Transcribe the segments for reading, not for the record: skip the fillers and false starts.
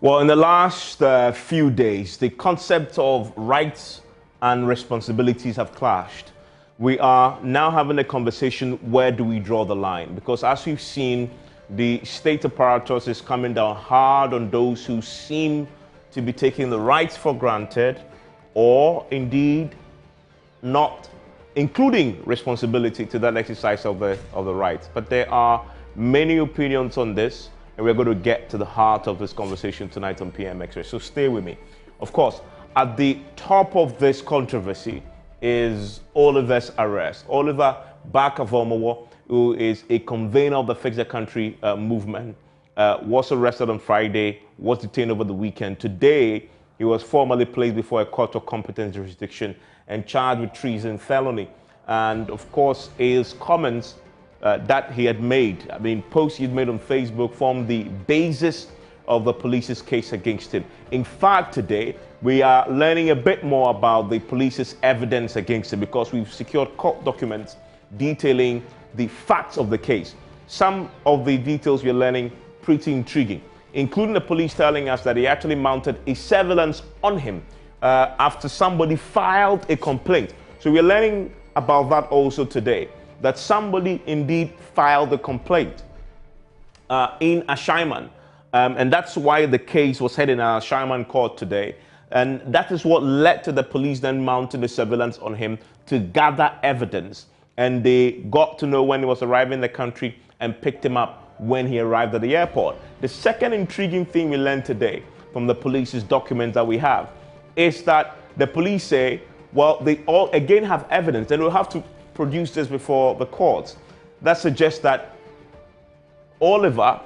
Well, in the last few days, the concept of rights and responsibilities have clashed. We are now having a conversation, where do we draw the line? Because as we've seen, the state apparatus is coming down hard on those who seem to be taking the rights for granted, or indeed not including responsibility to that exercise of the rights. But there are many opinions on this, and we're going to get to the heart of this conversation tonight on PM X-Ray. So stay with me. Of course, at the top of this controversy is Oliver's arrest. Oliver Barker-Vormawor, who is a convener of the Fix the Country movement, was arrested on Friday, was detained over the weekend. Today, he was formally placed before a court of competent jurisdiction and charged with treason felony. And of course, his comments that he had made, posts he had made on Facebook, formed the basis of the police's case against him. In fact, today, we are learning a bit more about the police's evidence against him because we've secured court documents detailing the facts of the case. Some of the details we're learning pretty intriguing, including the police telling us that he actually mounted a surveillance on him after somebody filed a complaint. So we're learning about that also today, that somebody indeed filed a complaint in Ashaiman. And that's why the case was held in an Ashaiman court today. And that is what led to the police then mounting the surveillance on him to gather evidence. And they got to know when he was arriving in the country and picked him up when he arrived at the airport. The second intriguing thing we learned today from the police's documents that we have is that the police say, well, they all again have evidence, and we'll have to produce this before the courts, that suggests that Oliver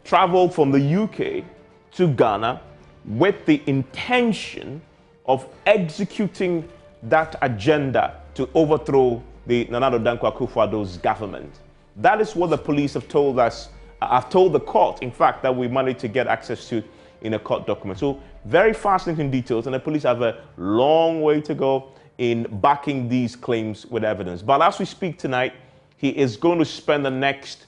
traveled from the UK to Ghana with the intention of executing that agenda to overthrow the Nana Addo Dankwa Akufo-Addo's government. That is what the police have told us, have told the court, in fact, that we managed to get access to in a court document. So very fascinating details, and the police have a long way to go in backing these claims with evidence. But as we speak tonight, he is going to spend the next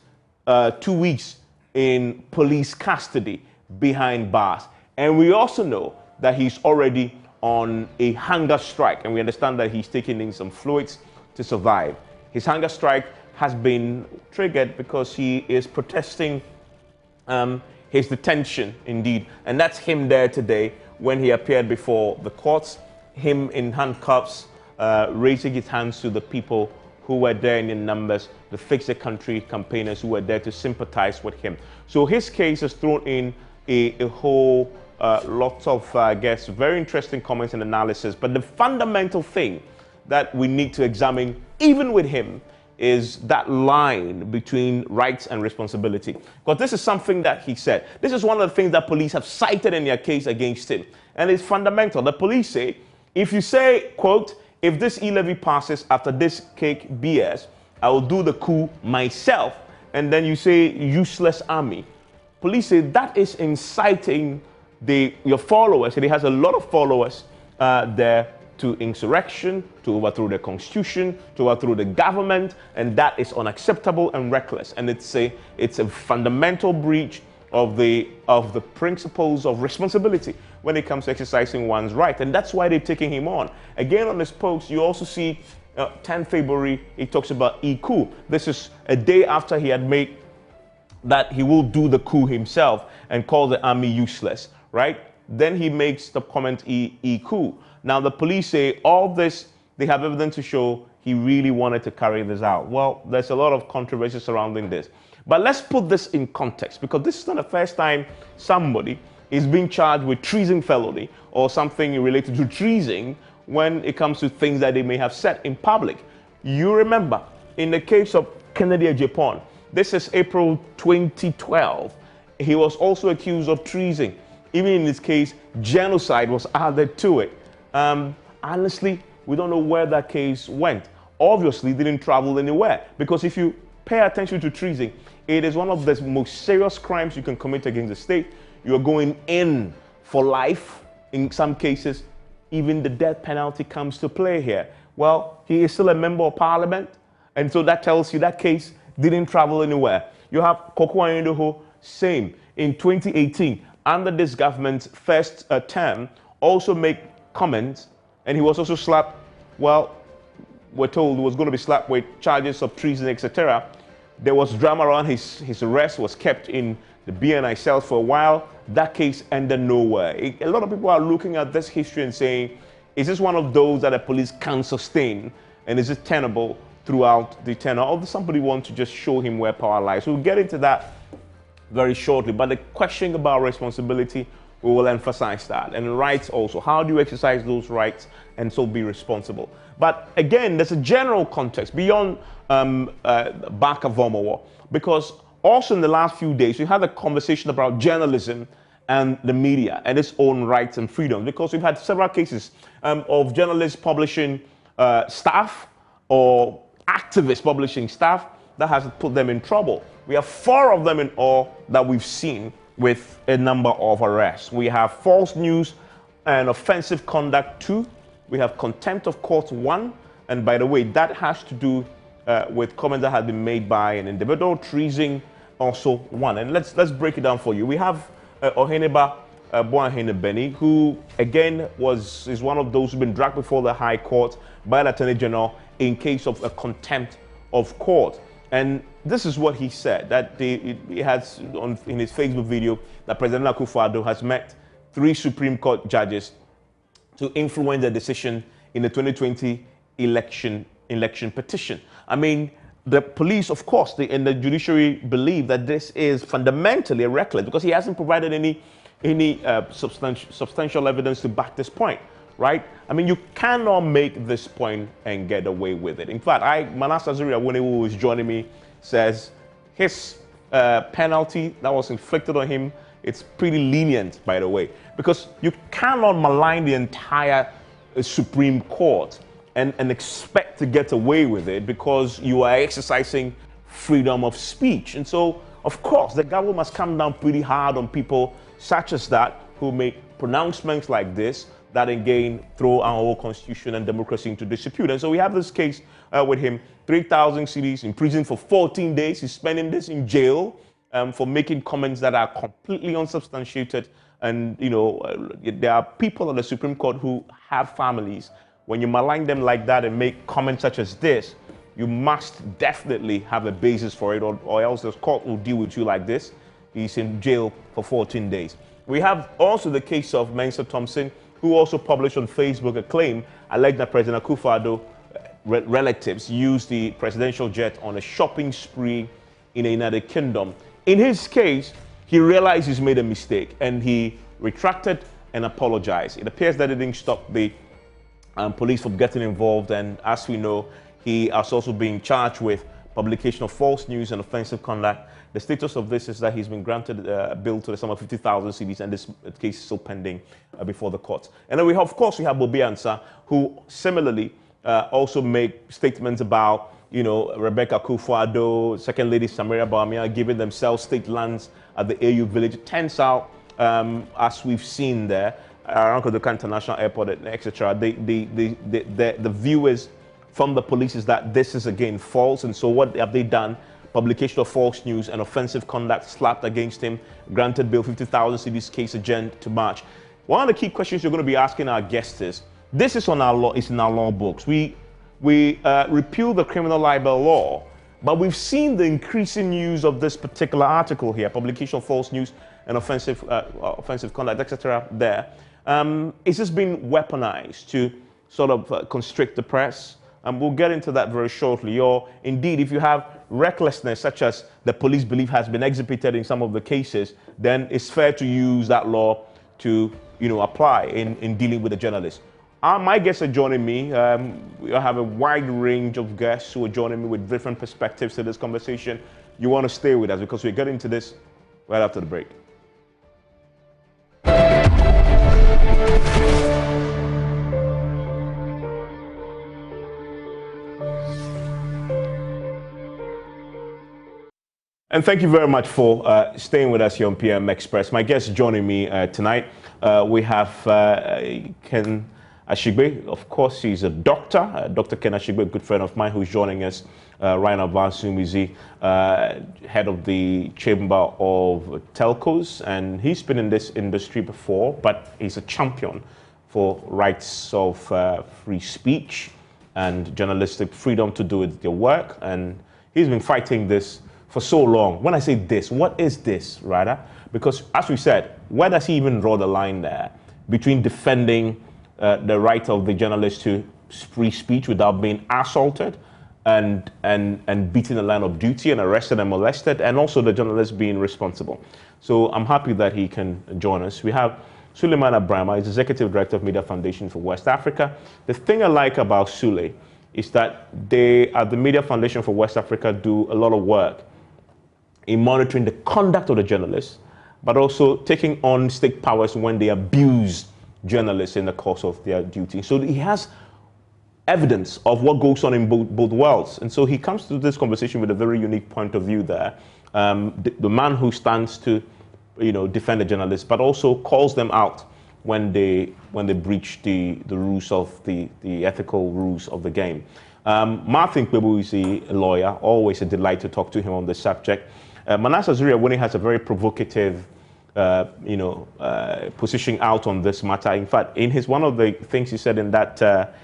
2 weeks in police custody behind bars. And we also know that he's already on a hunger strike, and we understand that he's taking in some fluids to survive. His hunger strike has been triggered because he is protesting his detention, indeed. And that's him there today when he appeared before the courts, him in handcuffs, raising his hands to the people who were there in numbers, the Fix the Country campaigners who were there to sympathize with him. So his case has thrown in a whole lot of, I guess, very interesting comments and analysis. But the fundamental thing that we need to examine, even with him, is that line between rights and responsibility. Because this is something that he said. This is one of the things that police have cited in their case against him. And it's fundamental. The police say, if you say, quote, if this e-levy passes after this cake BS, I will do the coup myself. And then you say useless army. Police say that is inciting your followers, and he has a lot of followers there, to insurrection, to overthrow the constitution, to overthrow the government, and that is unacceptable and reckless. And it's a fundamental breach of the principles of responsibility when it comes to exercising one's right. And that's why they're taking him on. Again, on this post, you also see 10 February, he talks about e-coup. This is a day after he had made that he will do the coup himself and call the army useless, right? Then he makes the comment e-coup. Now the police say all this, they have evidence to show he really wanted to carry this out. Well, there's a lot of controversy surrounding this. But let's put this in context, because this is not the first time somebody is being charged with treason felony or something related to treason when it comes to things that they may have said in public. You remember, in the case of Kennedy Agyapong, this is April 2012, he was also accused of treason. Even in this case, genocide was added to it. Honestly, we don't know where that case went. Obviously, didn't travel anywhere, because if you pay attention to treason, it is one of the most serious crimes you can commit against the state. You're going in for life. In some cases, even the death penalty comes to play here. Well, he is still a member of parliament, and so that tells you that case didn't travel anywhere. You have Koko Anyendeho, same. In 2018, under this government's first term also make comments, and he was also slapped. Well, we're told he was going to be slapped with charges of treason, etc. There was drama around his arrest, was kept in the BNI cells for a while. That case ended nowhere. A lot of people are looking at this history and saying, is this one of those that the police can sustain? And is it tenable throughout the tenure? Or does somebody want to just show him where power lies? We'll get into that very shortly. But the question about responsibility, we will emphasize that. And rights also. How do you exercise those rights and so be responsible? But again, there's a general context beyond Barker-Vormawor, because also in the last few days, we had a conversation about journalism and the media and its own rights and freedoms, because we've had several cases of journalists publishing staff or activists publishing staff that has put them in trouble. We have 4 of them in all that we've seen with a number of arrests. We have false news and offensive conduct 2. We have contempt of court 1. And by the way, that has to do with comments that had been made by an individual. Treason also 1. And let's break it down for you. We have Oheneba Boahenebeni, who again is one of those who've been dragged before the High Court by the Attorney General in case of a contempt of court. And this is what he said, that he has in his Facebook video that President Akufo-Addo has met 3 Supreme Court judges to influence the decision in the 2020 election petition. I mean, the police, of course, and the judiciary believe that this is fundamentally reckless because he hasn't provided any substantial evidence to back this point, right? I mean, you cannot make this point and get away with it. In fact, Manas Azuri Awoniwu, who is joining me, says his penalty that was inflicted on him, it's pretty lenient, by the way, because you cannot malign the entire Supreme Court and expect to get away with it because you are exercising freedom of speech. And so, of course, the government must come down pretty hard on people such as that who make pronouncements like this that again throw our whole constitution and democracy into disrepute. And so we have this case with him, 3,000 cedis in prison for 14 days. He's spending this in jail for making comments that are completely unsubstantiated. And, you know, there are people on the Supreme Court who have families. When you malign them like that and make comments such as this, you must definitely have a basis for it, or else the court will deal with you like this. He's in jail for 14 days. We have also the case of Mensa Thompson, who also published on Facebook a claim alleged that President Akufo-Addo relatives used the presidential jet on a shopping spree in the United Kingdom. In his case, he realized he's made a mistake and he retracted and apologized. It appears that it didn't stop the police from getting involved, and as we know, he is also being charged with publication of false news and offensive conduct. The status of this is that he's been granted a bill to the sum of 50,000 cedis, and this case is still pending before the courts. And then of course, we have Bobi Ansah, who similarly also make statements about, you know, Rebecca Akufo-Addo, Second Lady Samaria Bawumia giving themselves state lands at the AU village. It turns out, as we've seen there, around Kodoka International Airport, etc., the view is from the police is that this is again false. And so what have they done? Publication of false news and offensive conduct slapped against him, granted bail 50,000 cedis, case adjourned to March. One of the key questions you're going to be asking our guests is, this is on our law, it's in our law books. We repeal the criminal libel law, but we've seen the increasing use of this particular article here, publication of false news and offensive conduct, etc. there. Is this being weaponized to sort of constrict the press? We'll get into that very shortly. Or indeed, if you have recklessness, such as the police believe has been exhibited in some of the cases, then it's fair to use that law to, you know, apply in dealing with the journalists. My guests are joining me. I have a wide range of guests who are joining me with different perspectives to this conversation. You want to stay with us because we're getting to this right after the break. And thank you very much for staying with us here on PM Express. My guest joining me tonight, we have Ken Ashigbe. Of course, he's a doctor, Dr. Ken Ashigbe, a good friend of mine who's joining us right now. Vansumizi, head of the Chamber of Telcos, and he's been in this industry before, but he's a champion for rights of free speech and journalistic freedom to do their work, and he's been fighting this for so long. When I say this, what is this, rather? Because as we said, where does he even draw the line there between defending the right of the journalist to free speech without being assaulted and beaten the line of duty and arrested and molested, and also the journalist being responsible? So I'm happy that he can join us. We have Suleiman Abrahama is Executive Director of Media Foundation for West Africa. The thing I like about Sule is that they, at the Media Foundation for West Africa, do a lot of work in monitoring the conduct of the journalists, but also taking on state powers when they abuse journalists in the course of their duty. So he has evidence of what goes on in both worlds. And so he comes to this conversation with a very unique point of view there. The man who stands to defend the journalists, but also calls them out when they breach the rules of the ethical rules of the game. Martin Kwebu is a lawyer, always a delight to talk to him on this subject. Manasseh Zuriya has a very provocative position out on this matter. In fact, one of the things he said in that,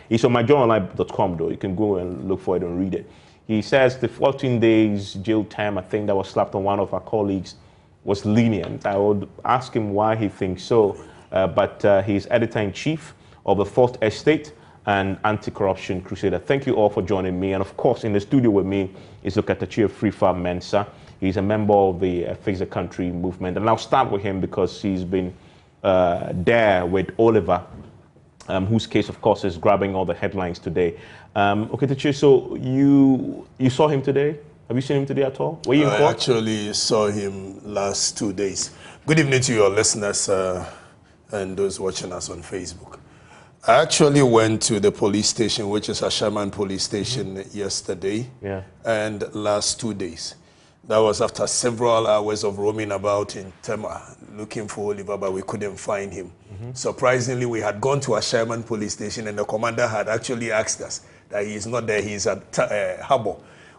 it's on myjournallive.com though, you can go and look for it and read it. He says the 14 days jail term, I think, that was slapped on one of our colleagues was lenient. I would ask him why he thinks so, but he's editor-in-chief of the Fourth Estate and Anti-Corruption Crusader. Thank you all for joining me. And of course, in the studio with me is Okatachi Frifa Mensah. He's a member of the Fix the Country movement. And I'll start with him because he's been there with Oliver, whose case, of course, is grabbing all the headlines today. Okatachi, so you saw him today? Have you seen him today at all? Were you in court? I actually saw him last 2 days. Good evening to your listeners and those watching us on Facebook. I actually went to the police station, which is Ashaman police station, yesterday and last 2 days. That was after several hours of roaming about in Tema, looking for Oliver, but we couldn't find him. Surprisingly, we had gone to Ashaman police station and the commander had actually asked us that he is not there, he's at Harbour.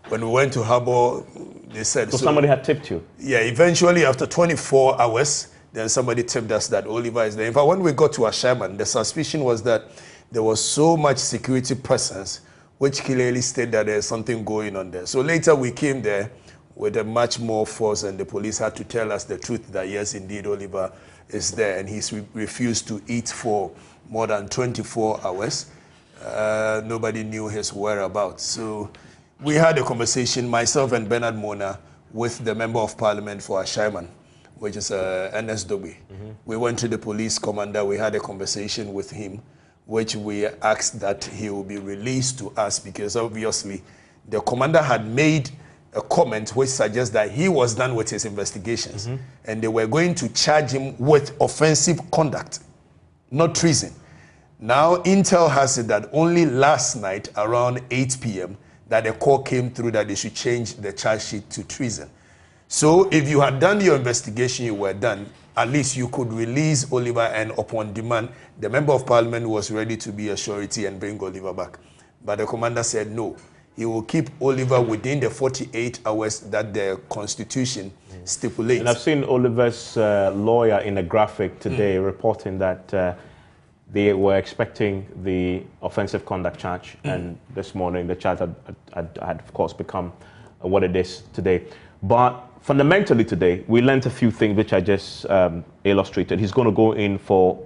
When we went to Harbour, they said... So somebody had tipped you? Yeah, eventually after 24 hours, then somebody tipped us that Oliver is there. In fact, when we got to Ashaman, the suspicion was that there was so much security presence, which clearly stated that there's something going on there. So later we came there with a much more force, and the police had to tell us the truth that yes, indeed, Oliver is there, and he's refused to eat for more than 24 hours. Nobody knew his whereabouts. So we had a conversation, myself and Bernard Mona, with the Member of Parliament for Ashaman, which is NSW. We went to the police commander, we had a conversation with him, which we asked that he will be released to us because obviously the commander had made a comment which suggests that he was done with his investigations and they were going to charge him with offensive conduct, not treason. Now, Intel has said that only last night around 8 p.m. that a call came through that they should change the charge sheet to treason. So if you had done your investigation, you were done, at least you could release Oliver, and upon demand, the Member of Parliament was ready to be a surety and bring Oliver back. But the commander said no. He will keep Oliver within the 48 hours that the Constitution stipulates. And I've seen Oliver's lawyer in a graphic today reporting that they were expecting the offensive conduct charge, and this morning the charge had of course become what it is today. But fundamentally today, we learned a few things which I just illustrated. He's going to go in for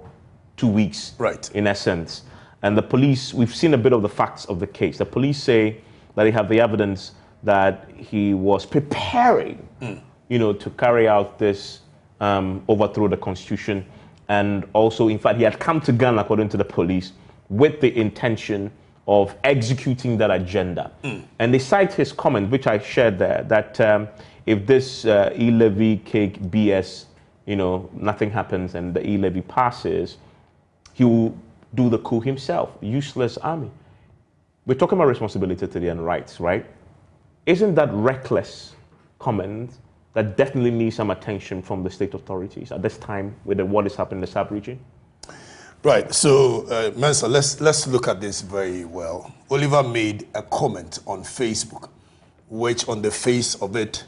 2 weeks, right, in essence. And the police, we've seen a bit of the facts of the case. The police say that they have the evidence that he was preparing, to carry out this overthrow the Constitution. And also, in fact, he had come to Ghana, according to the police, with the intention of executing that agenda. And they cite his comment, which I shared there, that if this e-levy cake BS, nothing happens and the e-levy passes, he will do the coup himself. Useless army. We're talking about responsibility today and rights, right? Isn't that reckless comment that definitely needs some attention from the state authorities at this time with what is happening in the sub-region? Right. So, Mensa, let's look at this very well. Oliver made a comment on Facebook, which on the face of it,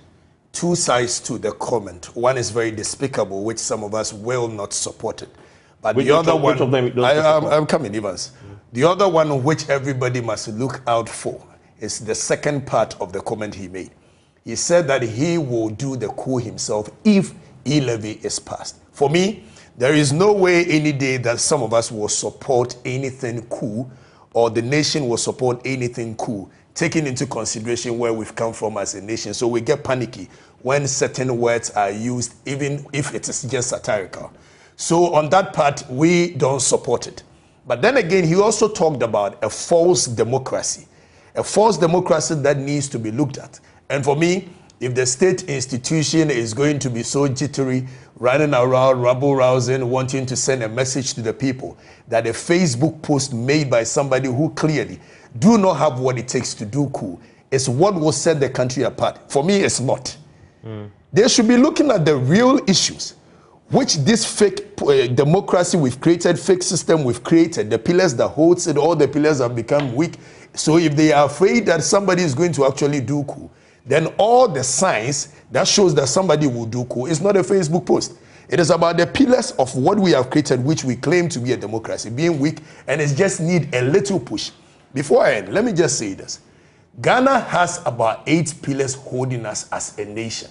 two sides to the comment. One is very despicable, which some of us will not support it. But the other one, which of them I'm coming, Evans. The other one, which everybody must look out for, is the second part of the comment he made. He said that he will do the coup himself if e-levy is passed. For me, there is no way any day that some of us will support anything coup or the nation will support anything coup, taking into consideration where we've come from as a nation. So we get panicky when certain words are used, even if it is just satirical. So on that part, we don't support it. But then again, he also talked about a false democracy that needs to be looked at. And for me, if the state institution is going to be so jittery, running around, rabble-rousing, wanting to send a message to the people, that a Facebook post made by somebody who clearly do not have what it takes to do coup is what will set the country apart. For me, it's not. They should be looking at the real issues, which this fake democracy we've created, fake system we've created, the pillars that holds it, all the pillars have become weak. So if they are afraid that somebody is going to actually do coup, then all the signs that shows that somebody will do coup is not a Facebook post. It is about the pillars of what we have created, which we claim to be a democracy, being weak, and it just need a little push. Before I end, let me just say this. Ghana has about 8 pillars holding us as a nation.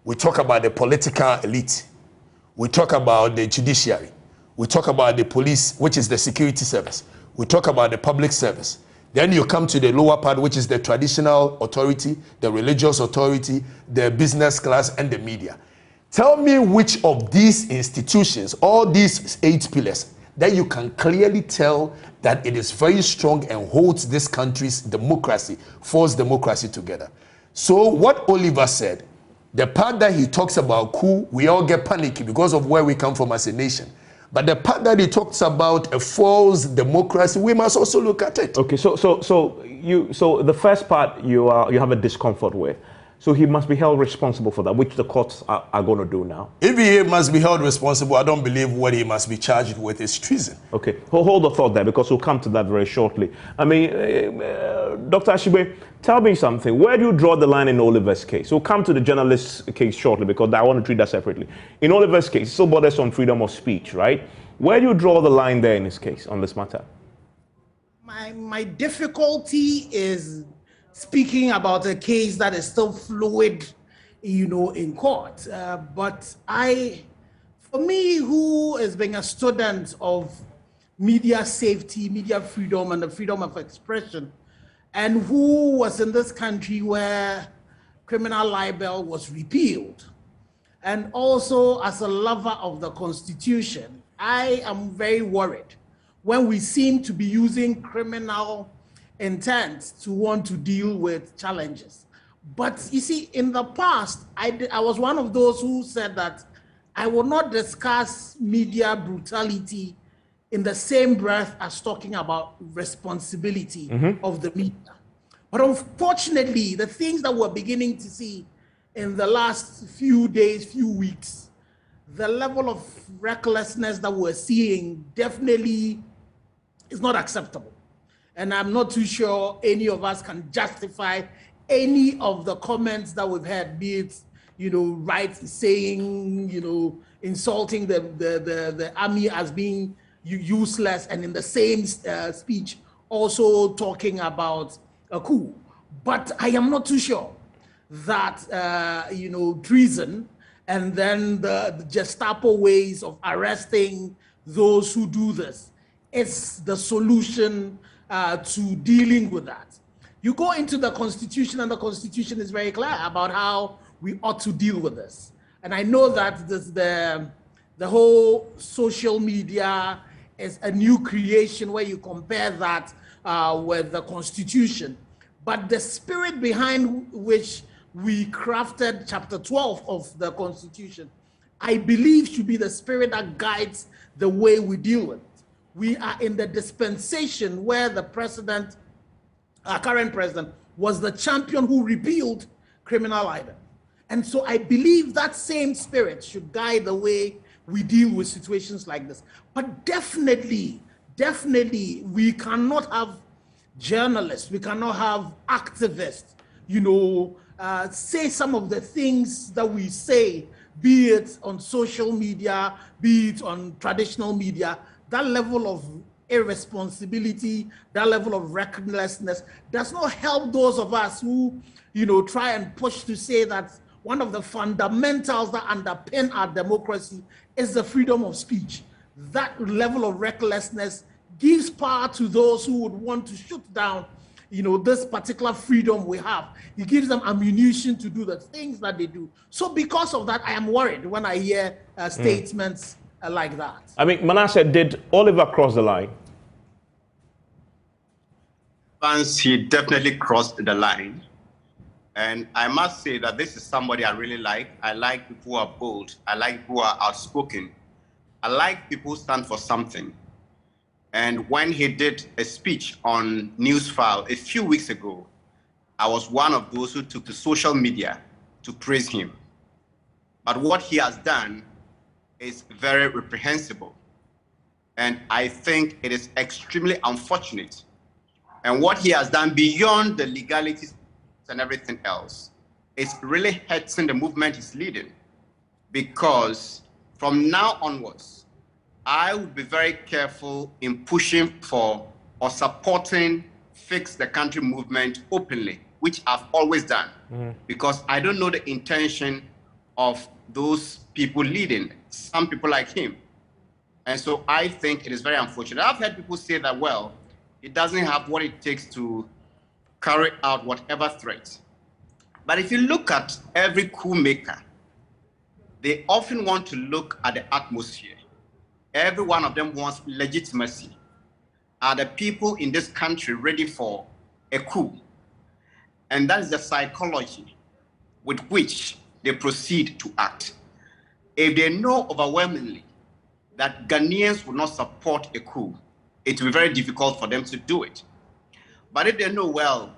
We talk about the political elite. We talk about the judiciary. We talk about the police, which is the security service. We talk about the public service. Then you come to the lower part, which is the traditional authority, the religious authority, the business class, and the media. Tell me which of these institutions, all these 8 pillars, that you can clearly tell that it is very strong and holds this country's democracy, force democracy together. So what Oliver said, the part that he talks about coup, we all get panicky because of where we come from as a nation. But the part that he talks about a false democracy, we must also look at it. Okay, so the first part you have a discomfort with. So he must be held responsible for that, which the courts are going to do now. If he must be held responsible, I don't believe what he must be charged with is treason. Okay, hold the thought there because we'll come to that very shortly. I mean, Dr. Ashigbe, tell me something. Where do you draw the line in Oliver's case? We'll come to the journalist's case shortly because I want to treat that separately. In Oliver's case, it still borders on freedom of speech, right? Where do you draw the line there in his case on this matter? My difficulty is speaking about a case that is still fluid, in court. But for me, who has been a student of media safety, media freedom, and the freedom of expression, and who was in this country where criminal libel was repealed, and also as a lover of the Constitution, I am very worried when we seem to be using criminal intent to want to deal with challenges. But you see, in the past, I was one of those who said that I will not discuss media brutality in the same breath as talking about responsibility of the media. But unfortunately, the things that we're beginning to see in the last few days, few weeks, the level of recklessness that we're seeing definitely is not acceptable. And I'm not too sure any of us can justify any of the comments that we've had, be it, right saying, insulting the army as being useless, and in the same speech also talking about a coup. But I am not too sure that, treason and then the Gestapo ways of arresting those who do this is the solution to dealing with that. You go into the Constitution, and the Constitution is very clear about how we ought to deal with this. And I know that the whole social media is a new creation where you compare that with the Constitution. But the spirit behind which we crafted Chapter 12 of the Constitution, I believe should be the spirit that guides the way we deal with it. We are in the dispensation where the president, our current president, was the champion who repealed criminal libel. And so I believe that same spirit should guide the way we deal with situations like this. But definitely, we cannot have journalists, we cannot have activists, say some of the things that we say, be it on social media, be it on traditional media, that level of irresponsibility, that level of recklessness does not help those of us who, try and push to say that one of the fundamentals that underpin our democracy is the freedom of speech. That level of recklessness gives power to those who would want to shoot down, this particular freedom we have. It gives them ammunition to do the things that they do. So because of that, I am worried when I hear statements like that. I mean, Manasseh, did Oliver cross the line? Once he definitely crossed the line. And I must say that this is somebody I really like. I like people who are bold. I like people who are outspoken. I like people who stand for something. And when he did a speech on Newsfile a few weeks ago, I was one of those who took to social media to praise him. But what he has done is very reprehensible. And I think it is extremely unfortunate. And what he has done beyond the legalities and everything else is really hurting the movement he's leading. Because from now onwards, I would be very careful in pushing for or supporting Fix the Country movement openly, which I've always done, because I don't know the intention of those people leading, some people like him. And so I think it is very unfortunate. I've heard people say that, well, it doesn't have what it takes to carry out whatever threat. But if you look at every coup maker, they often want to look at the atmosphere. Every one of them wants legitimacy. Are the people in this country ready for a coup? And that is the psychology with which they proceed to act. If they know overwhelmingly that Ghanaians will not support a coup, it will be very difficult for them to do it. But if they know, well,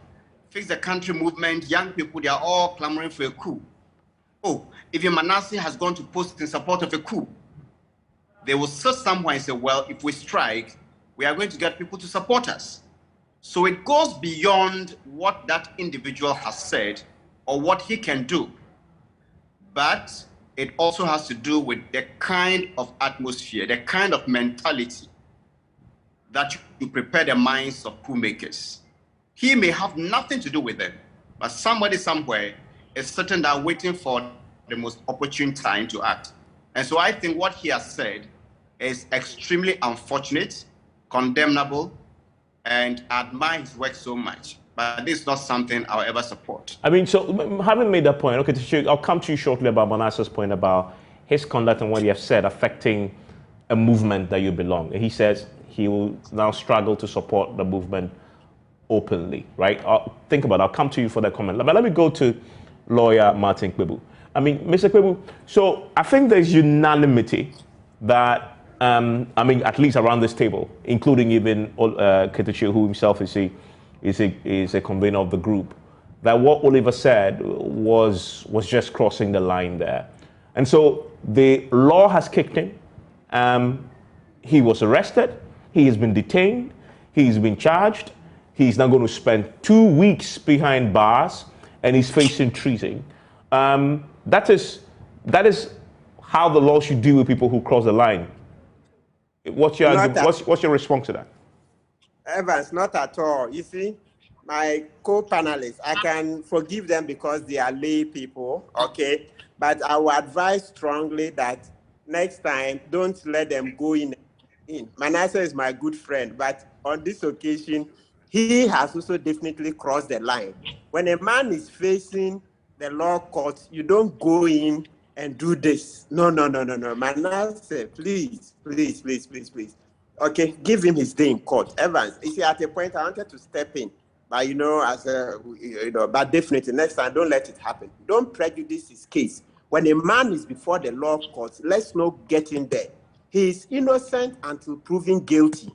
Fix the Country movement, young people, they are all clamoring for a coup. Oh, if Manasseh has gone to post in support of a coup, they will sit somewhere and say, well, if we strike, we are going to get people to support us. So it goes beyond what that individual has said or what he can do. But it also has to do with the kind of atmosphere, the kind of mentality that you prepare the minds of coup makers. He may have nothing to do with them, but somebody somewhere is sitting there waiting for the most opportune time to act. And so I think what he has said is extremely unfortunate, condemnable, and I admire his work so much. But this is not something I'll ever support. I mean, so having made that point, okay, I'll come to you shortly about Manasseh's point about his conduct and what he has said affecting a movement that you belong. He says he will now struggle to support the movement openly, right? Think about it. I'll come to you for that comment. But let me go to lawyer Martin Kpebu. I mean, Mr. Kpebu, so I think there's unanimity that, I mean, at least around this table, including even Ketuche, who himself is a convener of the group, that what Oliver said was just crossing the line there. And so the law has kicked in. He was arrested. He has been detained. He's been charged. He's now going to spend 2 weeks behind bars, and he's facing treason. That is how the law should deal with people who cross the line. What's your response to that? Evans, not at all. You see, my co-panelists, I can forgive them because they are lay people, okay? But I would advise strongly that next time, don't let them go in. Manasseh is my good friend, but on this occasion, he has also definitely crossed the line. When a man is facing the law court, you don't go in and do this. No. Manasseh, please. Okay, give him his day in court. Evans, you see, at a point I wanted to step in, but but definitely next time, don't let it happen. Don't prejudice his case. When a man is before the law court, let's not get in there. He is innocent until proven guilty.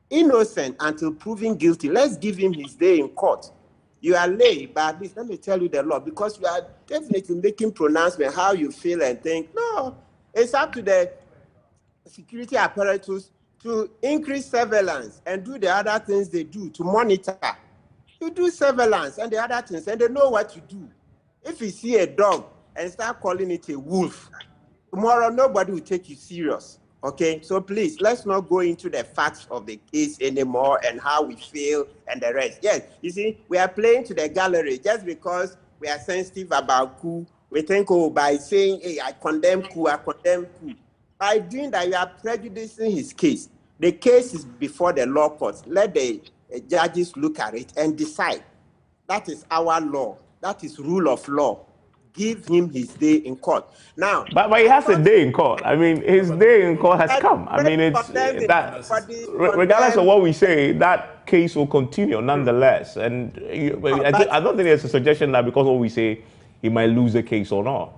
Innocent until proven guilty. Let's give him his day in court. You are late, but at least let me tell you the law, because you are definitely making pronouncement how you feel and think. No, it's up to the security apparatus to increase surveillance and do the other things they do to monitor. You do surveillance and the other things, and they know what to do. If you see a dog and start calling it a wolf, tomorrow nobody will take you serious. Okay, so please, let's not go into the facts of the case anymore and how we feel and the rest. Yes, you see, we are playing to the gallery just because we are sensitive about coup. We think, oh, by saying, hey, I condemn coup, I condemn coup. By doing that, you are prejudicing his case. The case is before the law courts. Let the judges look at it and decide. That is our law. That is rule of law. Give him his day in court. Now, but he has a day in court. I mean, his day in court has come. I mean, it's that regardless of what we say, that case will continue nonetheless. And I don't think there's a suggestion that because of what we say, he might lose the case or not.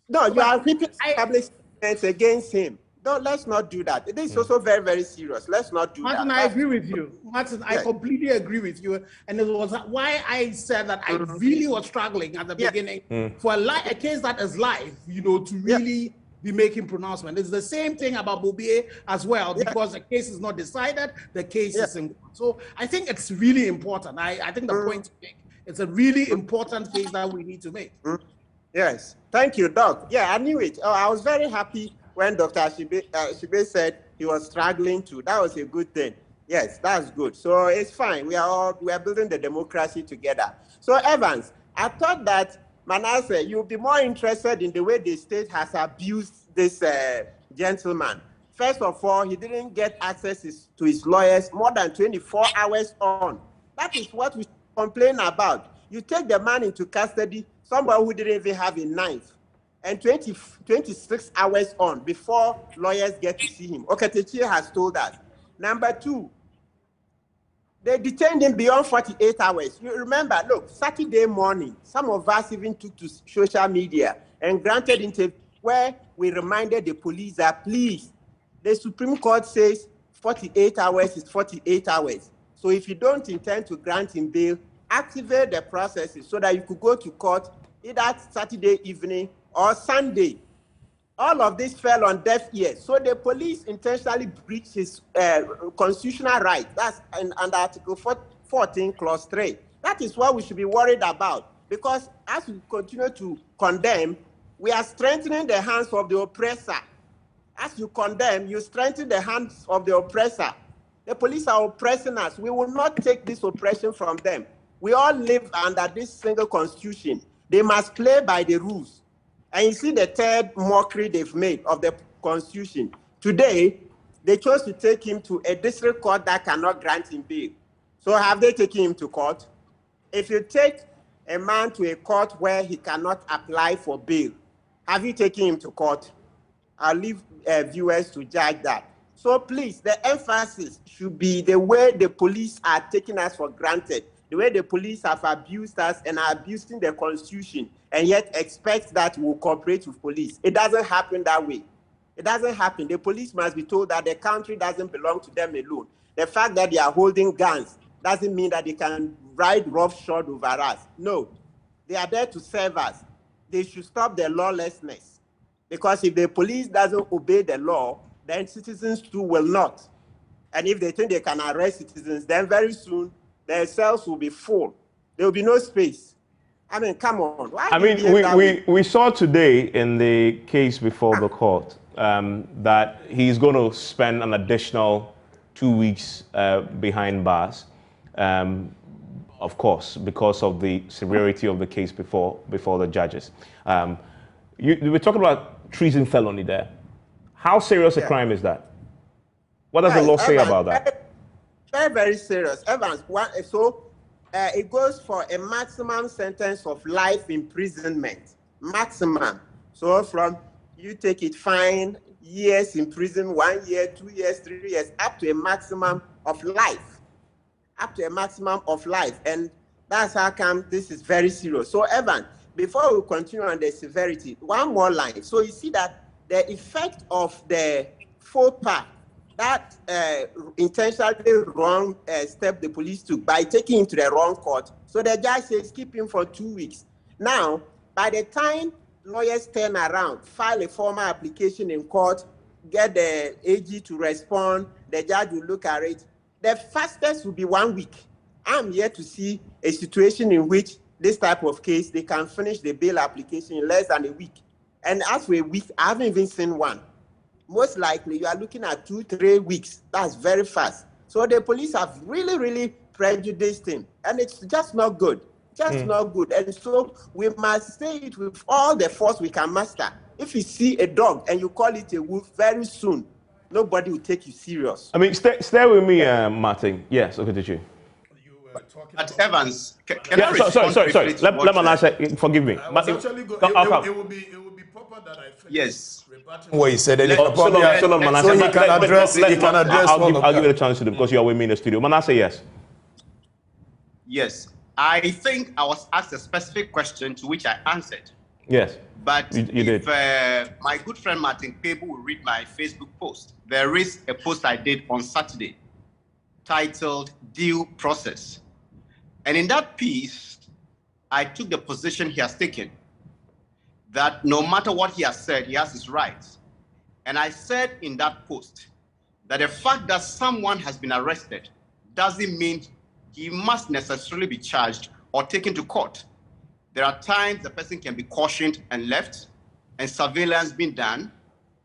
No, you are repeating public statements against him. No, let's not do that. This is also very, very serious. Let's not do Martin, that. I agree with you. Martin, I completely agree with you. And it was why I said that I really was struggling at the beginning for a case that is live, to really be making pronouncement. It's the same thing about Bobie as well, because the case is not decided, the case is in court. So I think it's really important. I think the point to make, it's a really important case that we need to make. Yes. Thank you, Doc. Yeah, I knew it. Oh, I was very happy when Dr. Shibe said he was struggling too. That was a good thing. Yes, that's good. So it's fine. We are building the democracy together. So Evans, I thought that Manasseh, you'll be more interested in the way the state has abused this gentleman. First of all, he didn't get access to his lawyers more than 24 hours on. That is what we complain about. You take the man into custody, somebody who didn't even have a knife, and 26 hours on before lawyers get to see him. Oketechi has told us. Number two, they detained him beyond 48 hours. You remember, look, Saturday morning, some of us even took to social media and granted interview where we reminded the police that, please, the Supreme Court says 48 hours is 48 hours. So if you don't intend to grant him bail, activate the processes so that you could go to court either Saturday evening or Sunday. All of this fell on deaf ears. So the police intentionally breached his constitutional right. That's under Article 14, Clause 3. That is what we should be worried about. Because as we continue to condemn, we are strengthening the hands of the oppressor. As you condemn, you strengthen the hands of the oppressor. The police are oppressing us. We will not take this oppression from them. We all live under this single constitution. They must play by the rules. And you see the third mockery they've made of the constitution. Today, they chose to take him to a district court that cannot grant him bail. So have they taken him to court? If you take a man to a court where he cannot apply for bail, have you taken him to court? I'll leave viewers to judge that. So please, the emphasis should be the way the police are taking us for granted, the way the police have abused us and are abusing the constitution, and yet expect that we'll cooperate with police. It doesn't happen that way. It doesn't happen. The police must be told that the country doesn't belong to them alone. The fact that they are holding guns doesn't mean that they can ride roughshod over us. No, they are there to serve us. They should stop the lawlessness. Because if the police doesn't obey the law, then citizens too will not. And if they think they can arrest citizens, then very soon their cells will be full. There will be no space. I mean, come on. We saw today in the case before the court that he's going to spend an additional 2 weeks behind bars, of course, because of the severity of the case before the judges. We're talking about treason felony there. How serious a crime is that? What does the law say about that? Very, very serious. Evans, it goes for a maximum sentence of life imprisonment. Maximum. So from you take it fine, years in prison, 1 year, 2 years, 3 years, up to a maximum of life. Up to a maximum of life. And that's how come this is very serious. So Evan, before we continue on the severity, one more line. So you see that the effect of the faux pas, that intentionally wrong step the police took by taking him to the wrong court. So the judge says keep him for 2 weeks. Now, by the time lawyers turn around, file a formal application in court, get the AG to respond, the judge will look at it. The fastest will be 1 week. I'm yet to see a situation in which this type of case, they can finish the bail application in less than a week. And as for a week, I haven't even seen one. Most likely, you are looking at 2-3 weeks. That's very fast. So the police have really, really prejudiced him. And it's just not good. Just not good. And so we must say it with all the force we can muster. If you see a dog and you call it a wolf, very soon, nobody will take you serious. I mean, stay with me, Martin. Yes, okay, did you? But Evans, can I respond sorry. Let me answer. Forgive me. It will be proper that I finish. Yes. What he said. So he can address. I'll give you a chance to do because you are with me in the studio. Manasseh, yes. Yes. I think I was asked a specific question to which I answered. Yes. But you did. My good friend Martin Pebu will read my Facebook post. There is a post I did on Saturday titled Due Process. And in that piece, I took the position he has taken, that no matter what he has said, he has his rights. And I said in that post that the fact that someone has been arrested doesn't mean he must necessarily be charged or taken to court. There are times the person can be cautioned and left, and surveillance being done,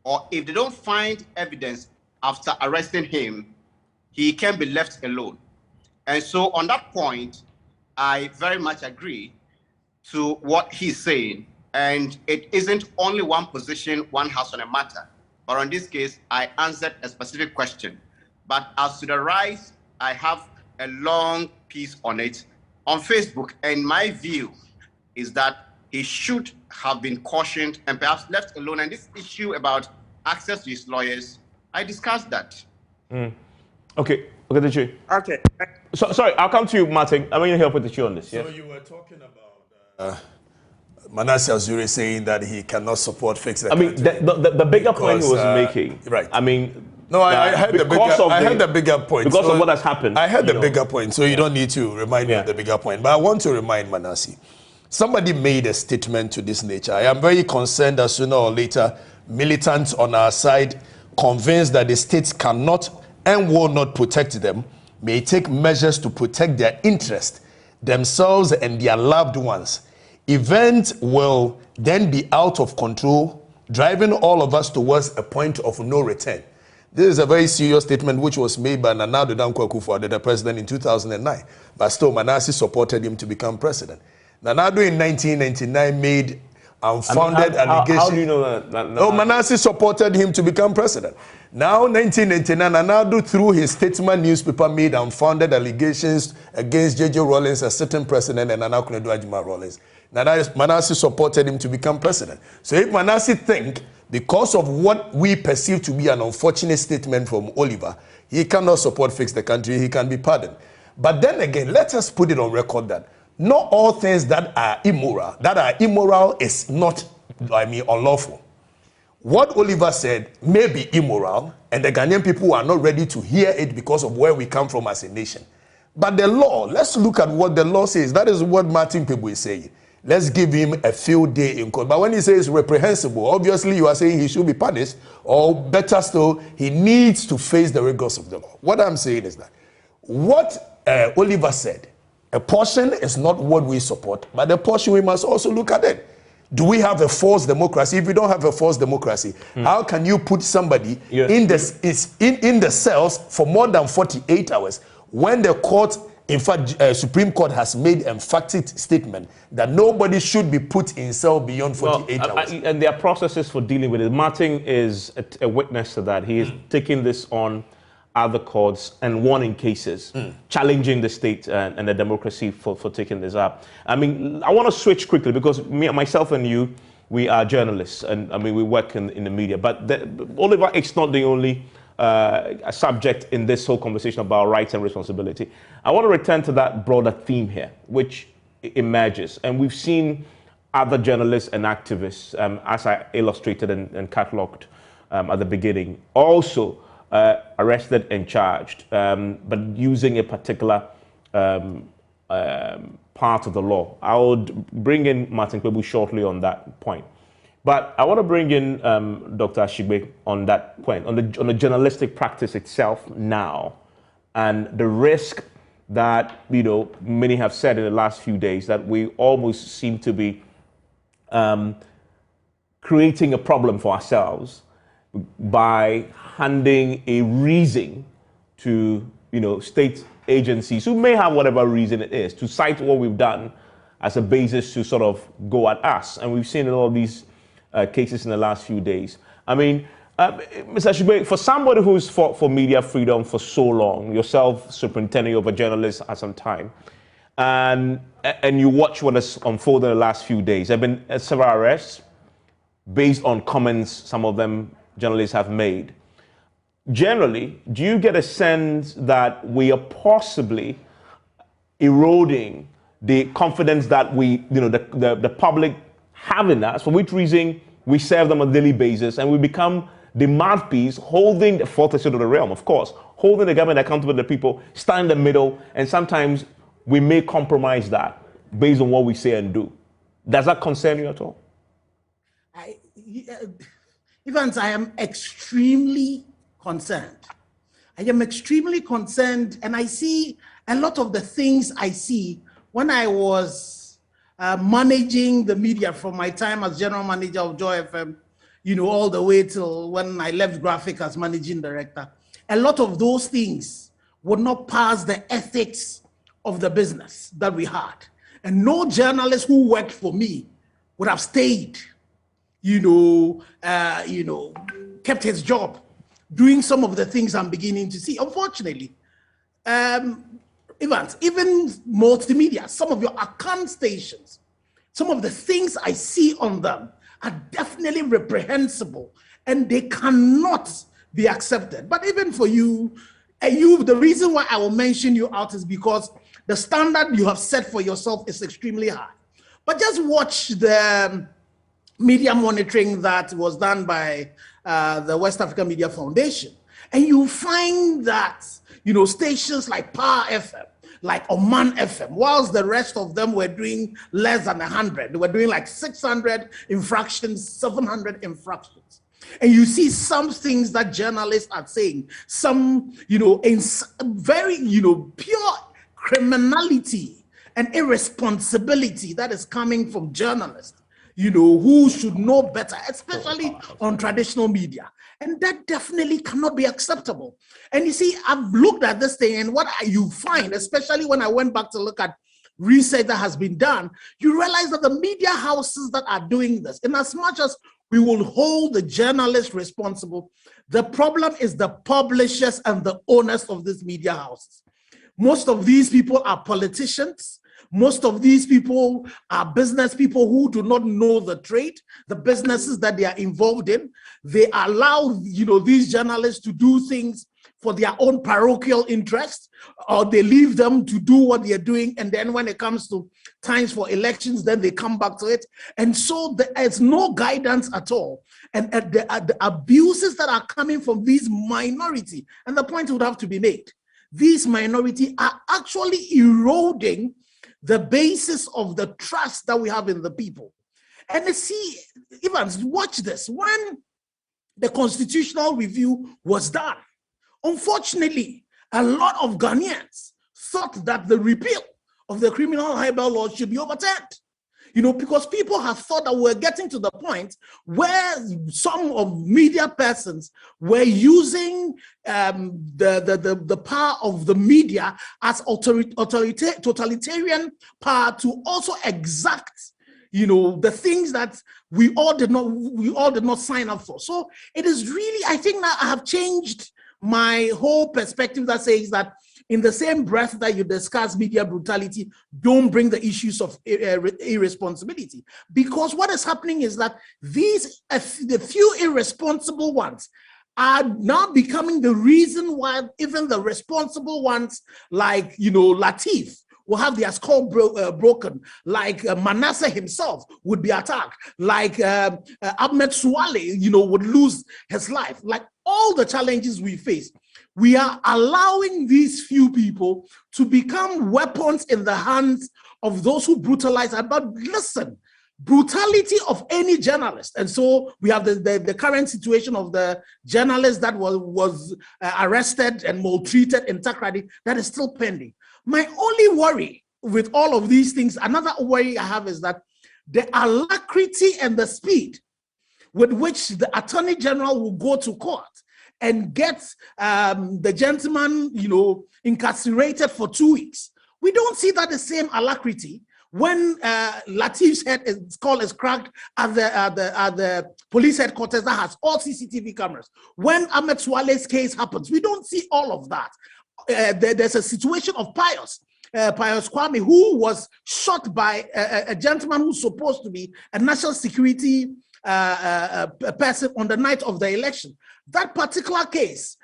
or if they don't find evidence after arresting him, he can be left alone. And so on that point, I very much agree to what he's saying. And it isn't only one position one has on a matter, but in this case, I answered a specific question. But as to the rights, I have a long piece on it on Facebook, and my view is that he should have been cautioned and perhaps left alone. And this issue about access to his lawyers, I discussed that. Okay, did you? Okay. So, sorry, I'll come to you, Martin. I'm going to help with the show on this. So you were talking about Manasseh Azure saying that he cannot support fix the country. The bigger point he was making. Right. I mean, no, I heard the bigger point. Because of what has happened. I heard the bigger point, so you don't need to remind me of the bigger point. But I want to remind Manasseh. Somebody made a statement to this nature. I am very concerned that sooner or later, militants on our side, convinced that the states cannot and will not protect them, may take measures to protect their interest, themselves and their loved ones. Events will then be out of control, driving all of us towards a point of no return. This is a very serious statement which was made by Nana Addo Dankwa Akufo-Addo, the president, in 2009. But still, Manasseh supported him to become president. Nana Addo in 1999 made unfounded allegations. How do you know that? Manasseh supported him to become president. Now, 1989, Nana Addo, through his Statesman newspaper, made unfounded allegations against J.J. Rawlings, a sitting president, and Nana Akufo-Addo Ajima Rawlings. Manasseh supported him to become president. So if Manasseh think, because of what we perceive to be an unfortunate statement from Oliver, he cannot support Fix the Country, he can be pardoned. But then again, let us put it on record that not all things that are immoral is not, unlawful. What Oliver said may be immoral, and the Ghanaian people are not ready to hear it because of where we come from as a nation. But the law, let's look at what the law says. That is what Martin Pebu is saying. Let's give him a field day in court. But when he says reprehensible, obviously you are saying he should be punished, or better still, he needs to face the rigors of the law. What I'm saying is that what Oliver said, a portion is not what we support, but a portion we must also look at it. Do we have a false democracy? If we don't have a false democracy, how can you put somebody in the cells for more than 48 hours when the court, in fact, Supreme Court has made an emphatic statement that nobody should be put in cell beyond 48 hours? And there are processes for dealing with it. Martin is a witness to that. He is taking this on other courts and warning cases, challenging the state and the democracy for taking this up. I mean, I want to switch quickly because myself and you, we are journalists, and I mean, we work in the media. But Oliver, it's not the only subject in this whole conversation about rights and responsibility. I want to return to that broader theme here, which emerges. And we've seen other journalists and activists, as I illustrated and catalogued at the beginning, also arrested and charged, but using a particular part of the law. I would bring in Martin Pebu shortly on that point. But I want to bring in Dr. Ashigbe on that point, on the journalistic practice itself now, and the risk that, you know, many have said in the last few days that we almost seem to be creating a problem for ourselves by handing a reason to, you know, state agencies who may have whatever reason it is to cite what we've done as a basis to sort of go at us. And we've seen a lot of these cases in the last few days. I mean, Mr. Ashigbe, for somebody who's fought for media freedom for so long, yourself superintending over journalists at some time, and you watch what has unfolded in the last few days. There have been several arrests based on comments some of them journalists have made. Generally, do you get a sense that we are possibly eroding the confidence that we, you know, the public have in us, for which reason we serve them on a daily basis, and we become the mouthpiece holding the fourth estate of the realm, of course, holding the government accountable to the people, stand in the middle, and sometimes we may compromise that based on what we say and do. Does that concern you at all? Evans, I am extremely concerned. I am extremely concerned, and I see a lot of the things I see when I was managing the media from my time as general manager of Joy FM, you know, all the way till when I left Graphic as managing director. A lot of those things would not pass the ethics of the business that we had. And no journalist who worked for me would have stayed, kept his job, doing some of the things I'm beginning to see. Unfortunately, Evans, even multimedia, some of your account stations, some of the things I see on them are definitely reprehensible, and they cannot be accepted. But even for you, the reason why I will mention you out is because the standard you have set for yourself is extremely high. But just watch the media monitoring that was done by the West African Media Foundation, and you find that, stations like Power FM, like Oman FM, whilst the rest of them were doing less than 100, they were doing like 600 infractions, 700 infractions. And you see some things that journalists are saying, some, in very, pure criminality and irresponsibility that is coming from journalists, who should know better, especially on traditional media. And that definitely cannot be acceptable. And you see, I've looked at this thing, and what you find, especially when I went back to look at research that has been done, you realize that the media houses that are doing this, in as much as we will hold the journalists responsible, the problem is the publishers and the owners of these media houses. Most of these people are politicians. Most of these people are business people who do not know the trade, the businesses that they are involved in. They allow, these journalists to do things for their own parochial interest, or they leave them to do what they're doing. And then when it comes to times for elections, then they come back to it. And so there's no guidance at all. And the abuses that are coming from these minority, and the point would have to be made, these minority are actually eroding the basis of the trust that we have in the people. And see, Evans, watch this. When the constitutional review was done, unfortunately, a lot of Ghanaians thought that the repeal of the criminal libel law should be overturned. Because people have thought that we're getting to the point where some of media persons were using the power of the media as totalitarian power to also exact, the things that we all did not sign up for. So it is really, I think that I have changed my whole perspective that says that in the same breath that you discuss media brutality, don't bring the issues of irresponsibility. Because what is happening is that the few irresponsible ones are now becoming the reason why even the responsible ones, like, Latif, will have their skull broken, like Manasseh himself would be attacked, like Ahmed Suwale, would lose his life. Like all the challenges we face, we are allowing these few people to become weapons in the hands of those who brutalize. But listen, brutality of any journalist. And so we have the current situation of the journalist that was arrested and maltreated in Takrady that is still pending. My only worry with all of these things, another worry I have is that the alacrity and the speed with which the Attorney General will go to court and get the gentleman, incarcerated for 2 weeks. We don't see that the same alacrity when Latif's head is cracked at the police headquarters that has all CCTV cameras. When Ahmed Swale's case happens, we don't see all of that. There's a situation of Pius Kwame, who was shot by a gentleman who's supposed to be a national security person on the night of the election. That particular case,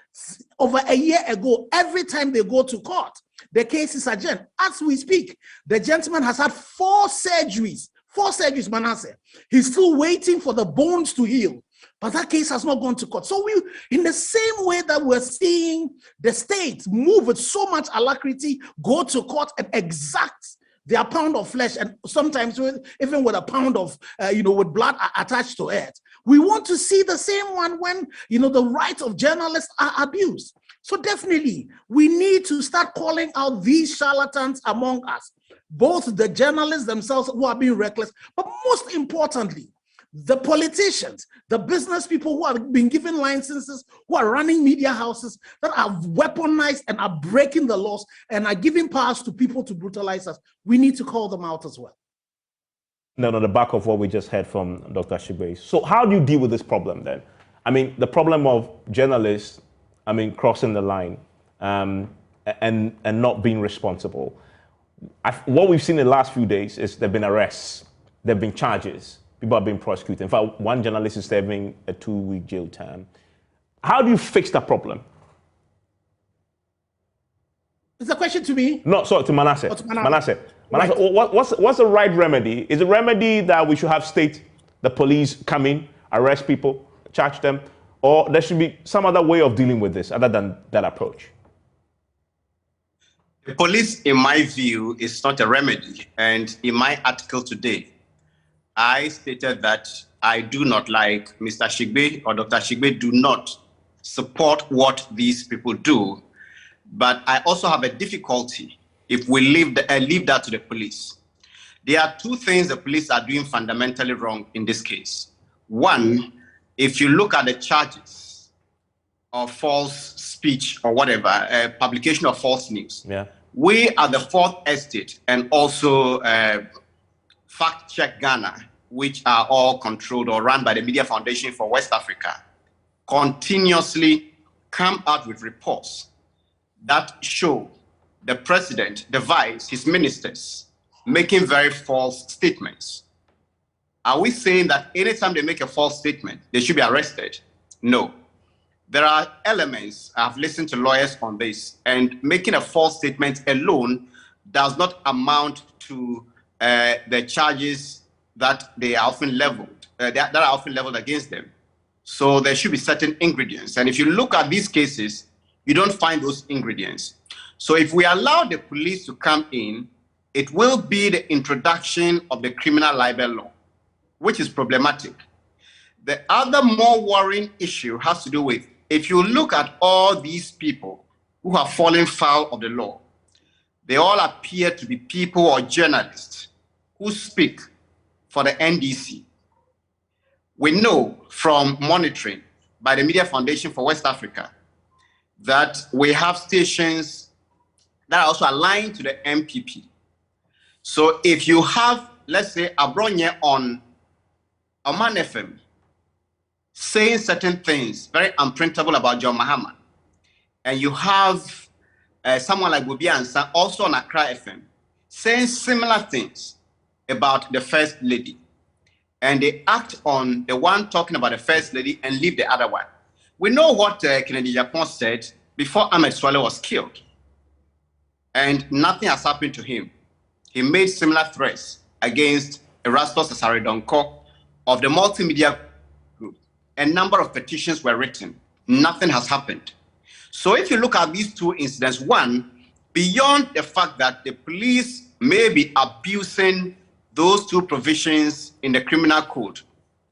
over a year ago, every time they go to court, the case is adjourned. As we speak, the gentleman has had 4 surgeries, Manasseh. He's still waiting for the bones to heal, but that case has not gone to court. So we, in the same way that we're seeing the state move with so much alacrity, go to court and exact their pound of flesh, and sometimes even with a pound of, with blood attached to it. We want to see the same one when, the rights of journalists are abused. So definitely, we need to start calling out these charlatans among us, both the journalists themselves who are being reckless, but most importantly, the politicians, the business people who have been given licenses, who are running media houses that are weaponized and are breaking the laws and are giving powers to people to brutalize us. We need to call them out as well. No, the back of what we just heard from Dr. Shigbe. So how do you deal with this problem then? I mean, the problem of journalists, crossing the line and not being responsible. What we've seen in the last few days is there have been arrests, there have been charges, people are being prosecuted. In fact, one journalist is serving a 2-week jail term. How do you fix that problem? It's a question to me. No, sorry, to Manasseh. Oh, to Manasseh. Manasseh, right. What's the right remedy? Is the remedy that we should have the police come in, arrest people, charge them, or there should be some other way of dealing with this other than that approach? The police, in my view, is not a remedy. And in my article today, I stated that I do not like Mr. Shigbe or Dr. Shigbe do not support what these people do. But I also have a difficulty if we leave that to the police. There are 2 things the police are doing fundamentally wrong in this case. One, if you look at the charges of false speech or whatever, publication of false news, we are the 4th estate and also Fact Check Ghana, which are all controlled or run by the Media Foundation for West Africa, continuously come out with reports that show the president, the vice, his ministers, making very false statements. Are we saying that anytime they make a false statement, they should be arrested? No. There are elements, I've listened to lawyers on this, and making a false statement alone does not amount to the charges that they are often leveled, that are often leveled against them. So there should be certain ingredients. And if you look at these cases, you don't find those ingredients. So if we allow the police to come in, it will be the introduction of the criminal libel law, which is problematic. The other more worrying issue has to do with, if you look at all these people who have fallen foul of the law, they all appear to be people or journalists who speak for the NDC. We know from monitoring by the Media Foundation for West Africa that we have stations that are also aligned to the MPP. So if you have, let's say, Abronye on Oman FM saying certain things very unprintable about John Mahama, and you have someone like Bubi Ansa also on Accra FM saying similar things about the First Lady, and they act on the one talking about the First Lady and leave the other one. We know what Kennedy Japan said before Ahmed Swale was killed, and nothing has happened to him. He made similar threats against Erastus Asaridonko of the multimedia group. A number of petitions were written. Nothing has happened. So if you look at these 2 incidents, one, beyond the fact that the police may be abusing those two provisions in the criminal code,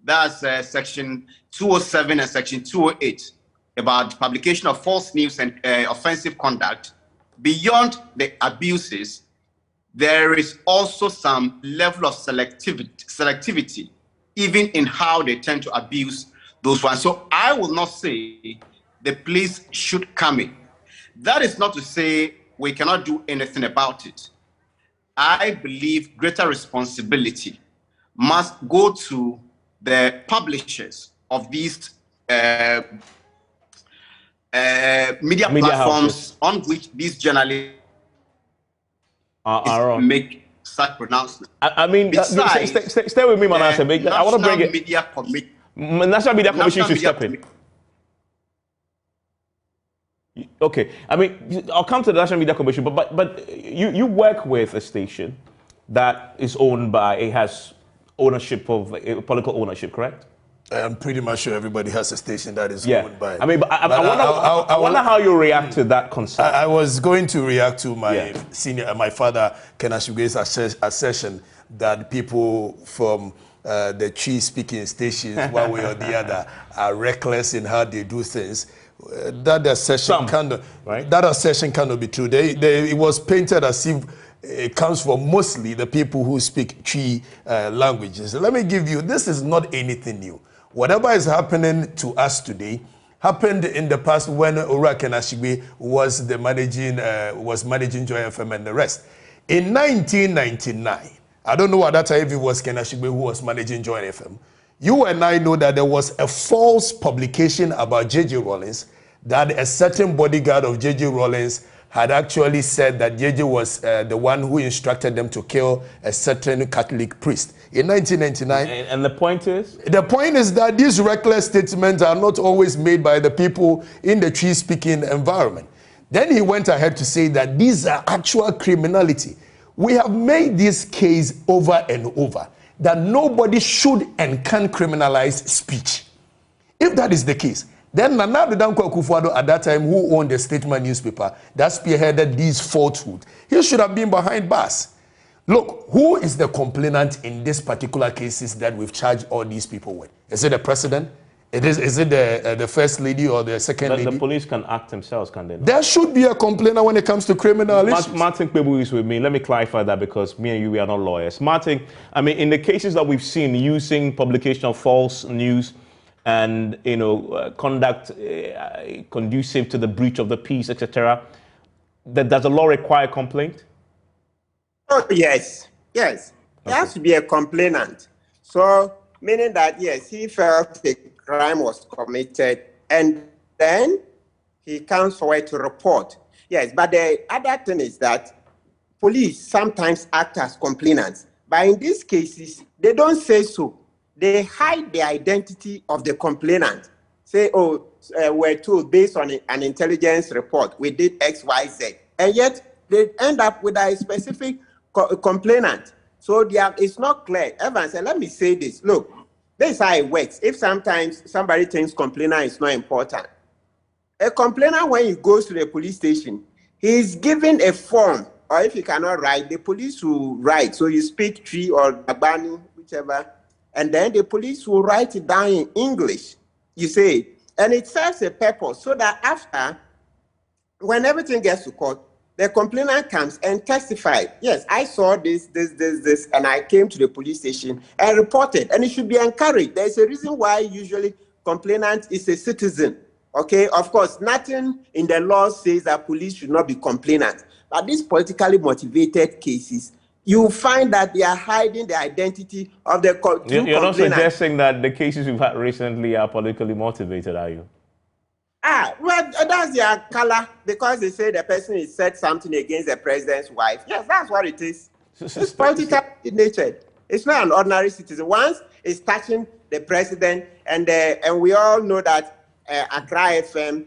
that's section 207 and section 208, about publication of false news and offensive conduct, beyond the abuses, there is also some level of selectivity, even in how they tend to abuse those ones. So I will not say the police should come in. That is not to say we cannot do anything about it. I believe greater responsibility must go to the publishers of these media platforms houses on which these journalists make such pronouncements. I mean, besides, stay with me, Manasseh. I want to bring it. National Media Commission should step in. Okay, I mean, I'll come to the National Media Commission, but you work with a station that is owned by, it has ownership of political ownership, correct? I'm pretty much sure everybody has a station that is owned by. I mean, but I wonder how you react to that concern. I was going to react to my father, Ken Ashigwe's assertion that people from the Chi-speaking stations, one way or the other, are reckless in how they do things. That assertion cannot be true. It was painted as if it comes from mostly the people who speak Chi languages. Let me give you, this is not anything new. Whatever is happening to us today happened in the past when Ora Ken Ashigwe was managing Joy FM and the rest. In 1999, I don't know at that time if it was Ken Ashigwe who was managing Joy FM. You and I know that there was a false publication about J.J. Rollins, that a certain bodyguard of J.J. Rollins had actually said that J.J. was the one who instructed them to kill a certain Catholic priest in 1999. And the point is? The point is that these reckless statements are not always made by the people in the tree-speaking environment. Then he went ahead to say that these are actual criminality. We have made this case over and over, that nobody should and can criminalize speech. If that is the case, then Nana Danko Akufo-Addo at that time, who owned the Statesman newspaper, that spearheaded these falsehoods, he should have been behind bars. Look, who is the complainant in this particular cases that we've charged all these people with? Is it the president? Is it the first lady or the second lady? The police can act themselves, can they not? There should be a complainant when it comes to criminal issues. Martin Kpebu is with me. Let me clarify that because me and you, we are not lawyers. Martin, I mean, in the cases that we've seen using publication of false news and, conduct conducive to the breach of the peace, etc., does the law require a complaint? Oh, yes. Yes. There has to be a complainant. So, meaning that, yes, he felt a crime was committed and then he comes forward to report. Yes, but the other thing is that police sometimes act as complainants. But in these cases, they don't say so. They hide the identity of the complainant. Say, we're told based on an intelligence report, we did X, Y, Z. And yet, they end up with a specific complainant. So it's not clear. Evans, and let me say this. Look, this is how it works. If sometimes somebody thinks complainant is not important, a complainant, when he goes to the police station, he is given a form, or if he cannot write, the police will write. So you speak Tree or Abani, whichever, and then the police will write it down in English. You say, and it serves a purpose so that after, when everything gets to court, the complainant comes and testifies. Yes, I saw this, and I came to the police station and reported, and it should be encouraged. There's a reason why usually complainant is a citizen. Okay, of course, nothing in the law says that police should not be complainants. But these politically motivated cases, you find that they are hiding the identity of the complainant. You're not suggesting that the cases we've had recently are politically motivated, are you? Well, that's their color, because they say the person has said something against the president's wife. Yes, that's what it is. It's political in nature. It's not an ordinary citizen. Once it's touching the president, and we all know that Accra FM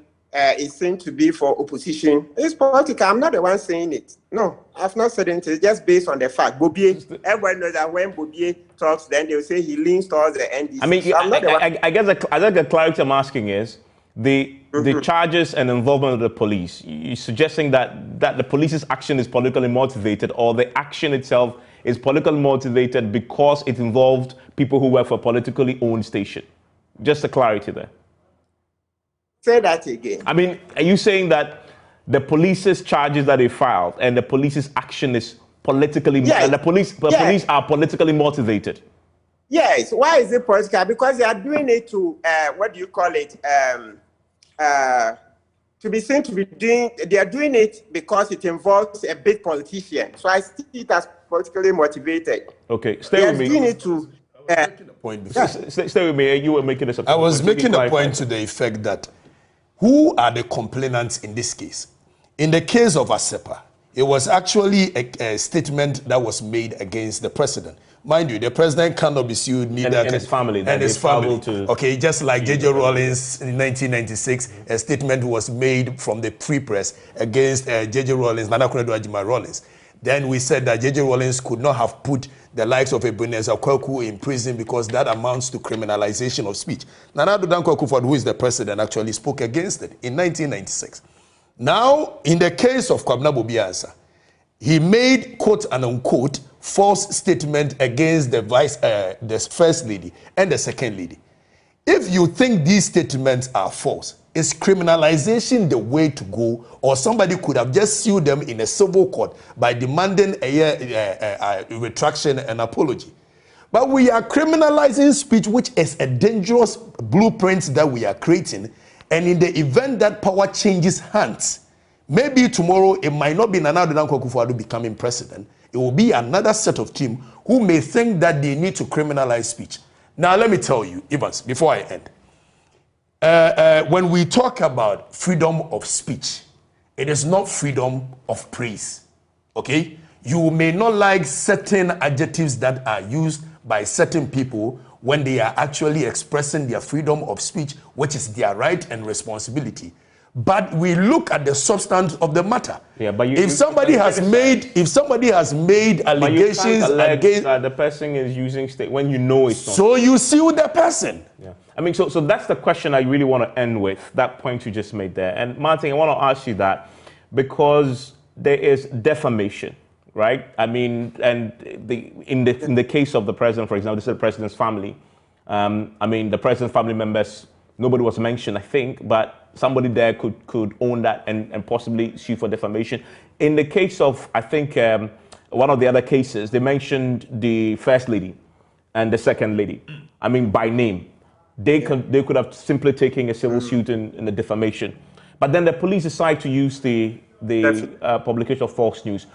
is seen to be for opposition. It's political. I'm not the one saying it. No, I've not said it. It's just based on the fact. Bobier, everyone knows that when Bobier talks, then they'll say he leans towards the NDC. I mean, so I guess the clarity I'm asking is, the charges and involvement of the police, you're suggesting that the police's action is politically motivated, or the action itself is politically motivated because it involved people who work for a politically owned station. Just a clarity there. Say that again. I mean, are you saying that the police's charges that they filed and the police's action is politically, Yes. and the police are politically motivated? Yes. Why is it political? Because they are doing it to, what do you call it? To be seen to be doing, they are doing it because it involves a big politician. So I see it as politically motivated. Okay, stay with me. They are doing it to. Stay with me. You were making this. I was making a point to the effect that who are the complainants in this case? In the case of Asepa, it was actually a statement that was made against the president. Mind you, the president cannot be sued, neither and his family. And his family. To okay, just like J.J. Rollins in 1996, a statement was made from the Free Press against J.J. Rollins, Nana Akufo-Addo Ajima Rollins. Then we said that J.J. Rollins could not have put the likes of Ebenezer Kwaku in prison because that amounts to criminalization of speech. Nana Akufo-Addo, who is the president, actually spoke against it in 1996. Now, in the case of Kwabena Bobiansa, he made, quote and unquote, false statement against the first lady and the second lady. If you think these statements are false, is criminalization the way to go, or somebody could have just sued them in a civil court by demanding a retraction and apology? But we are criminalizing speech, which is a dangerous blueprint that we are creating, and in the event that power changes hands, maybe tomorrow it might not be Nana Akufo-Addo becoming president. It will be another set of team who may think that they need to criminalize speech. Now, let me tell you, Evans, before I end, when we talk about freedom of speech, it is not freedom of praise, okay? You may not like certain adjectives that are used by certain people when they are actually expressing their freedom of speech, which is their right and responsibility. But we look at the substance of the matter. Yeah, but if somebody has made allegations against the person is using state when you know it's not. So you sue the person. Yeah. I mean, so that's the question I really want to end with, that point you just made there. And Martin, I want to ask you that because there is defamation, right? I mean, and in the case of the president, for example, this is the president's family. I mean, the president's family members, nobody was mentioned, I think, but somebody there could own that and possibly sue for defamation. In the case of, I think, one of the other cases, they mentioned the first lady and the second lady. I mean, by name. They could have simply taken a civil suit in the defamation. But then the police decide to use the publication of false news.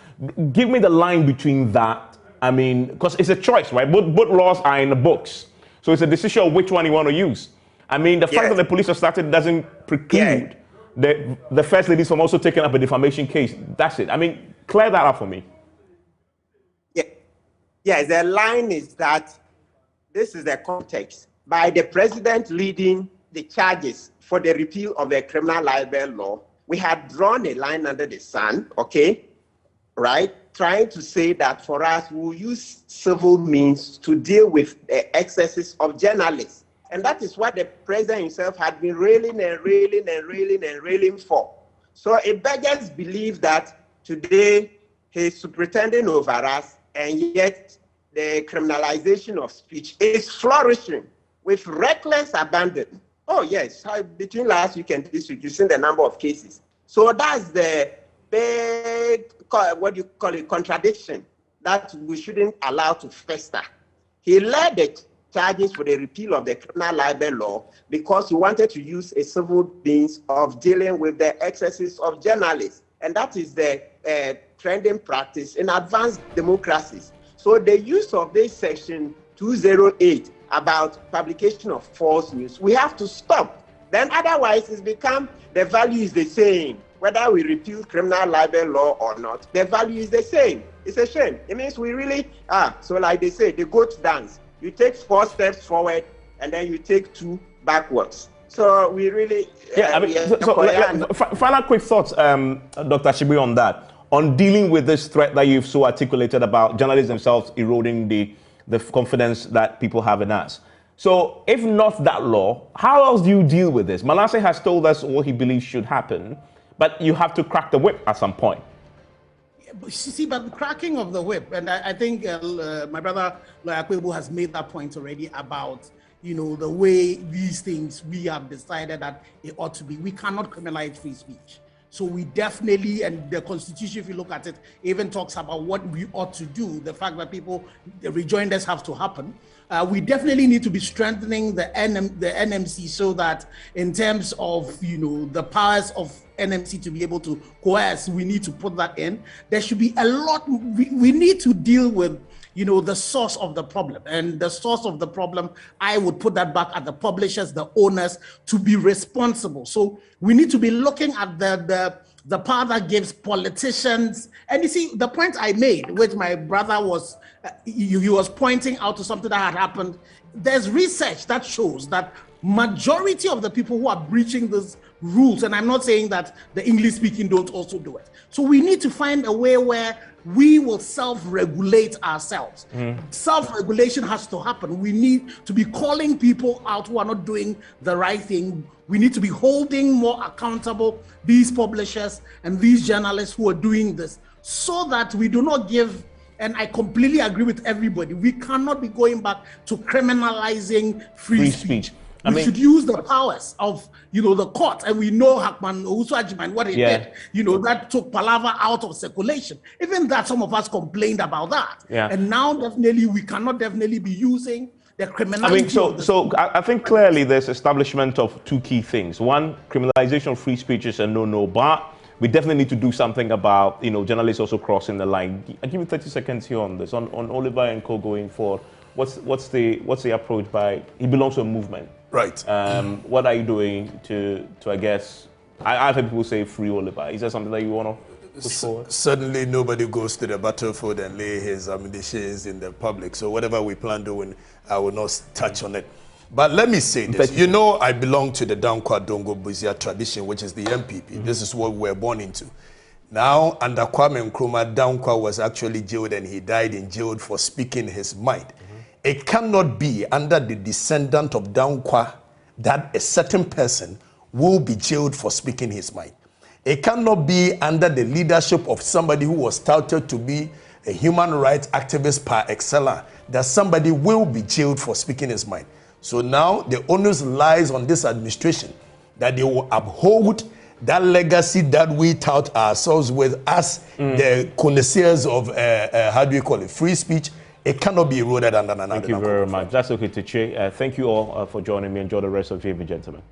Give me the line between that. I mean, because it's a choice, right? Both laws are in the books. So it's a decision of which one you want to use. I mean, the fact that the police have started doesn't preclude the first ladies from also taking up a defamation case. That's it. I mean, clear that up for me. Yeah. Yes, the line is that this is the context. By the president leading the charges for the repeal of the criminal libel law, we had drawn a line under the sun, okay? Right? Trying to say that for us, we'll use civil means to deal with the excesses of journalists. And that is what the president himself had been railing for. So it beggars belief that today he's superintending over us, and yet the criminalization of speech is flourishing with reckless abandon. Oh yes, between last week and this week, you've seen the number of cases. So that's the big, what do you call it, contradiction that we shouldn't allow to fester. He led the charges for the repeal of the criminal libel law because he wanted to use a civil means of dealing with the excesses of journalists. And that is the trending practice in advanced democracies. So the use of this section 208 about publication of false news, we have to stop. Then otherwise it's become, the value is the same. Whether we repeal criminal libel law or not, the value is the same. It's a shame. It means we really, so like they say, the goat dance. You take 4 steps forward and then you take 2 backwards. So we really... final quick thoughts, Dr. Shibi, on that. On dealing with this threat that you've so articulated about journalists themselves eroding the confidence that people have in us. So if not that law, how else do you deal with this? Manasseh has told us what he believes should happen, but you have to crack the whip at some point. See, but the cracking of the whip, and I think my brother Loyakwebo has made that point already about, the way these things we have decided that it ought to be. We cannot criminalize free speech. So we definitely, and the Constitution, if you look at it, even talks about what we ought to do, the fact that the rejoinders have to happen. We definitely need to be strengthening the NMC so that in terms of, the powers of NMC to be able to coerce, we need to put that in. There should be a lot, we need to deal with, the source of the problem. And the source of the problem, I would put that back at the publishers, the owners, to be responsible. So we need to be looking at the power that gives politicians. And you see, the point I made, which my brother was, he was pointing out to something that had happened. There's research that shows that majority of the people who are breaching these rules, and I'm not saying that the English speaking don't also do it. So we need to find a way where we will self-regulate ourselves. Self-regulation has to happen. We need to be calling people out who are not doing the right thing. We need to be holding more accountable these publishers and these journalists who are doing this, so that we do not give, and I completely agree with everybody, we cannot be going back to criminalizing free speech. We should use the powers of, the court, and we know Hackman Usuajiman, what he did, that took palaver out of circulation. Even that, some of us complained about that. And now definitely we cannot definitely be using the criminality. So I think clearly there's establishment of two key things. One, criminalization of free speech is a no-no, but we definitely need to do something about, journalists also crossing the line. I'll give you 30 seconds here on this, on Oliver and co going forward. What's the approach by, he belongs to a movement. Right. What are you doing to I guess, I've heard people say free Oliver. Is that something that you want to push forward? Certainly nobody goes to the battlefield and lay his ammunitions in the public. So whatever we plan doing, I will not touch on it. But let me say this. I belong to the Dankwa Dongo Buzia tradition, which is the MPP. This is what we were born into. Now, under Kwame Nkrumah, Dankwa was actually jailed, and he died in jail for speaking his mind. It cannot be under the descendant of Dankwa that a certain person will be jailed for speaking his mind. It cannot be under the leadership of somebody who was touted to be a human rights activist par excellence that somebody will be jailed for speaking his mind. So now the onus lies on this administration that they will uphold that legacy that we tout ourselves with as the connoisseurs of, free speech. It cannot be eroded under another. Thank you very much. That's okay, Tiche. Thank you all for joining me. Enjoy the rest of your evening, gentlemen.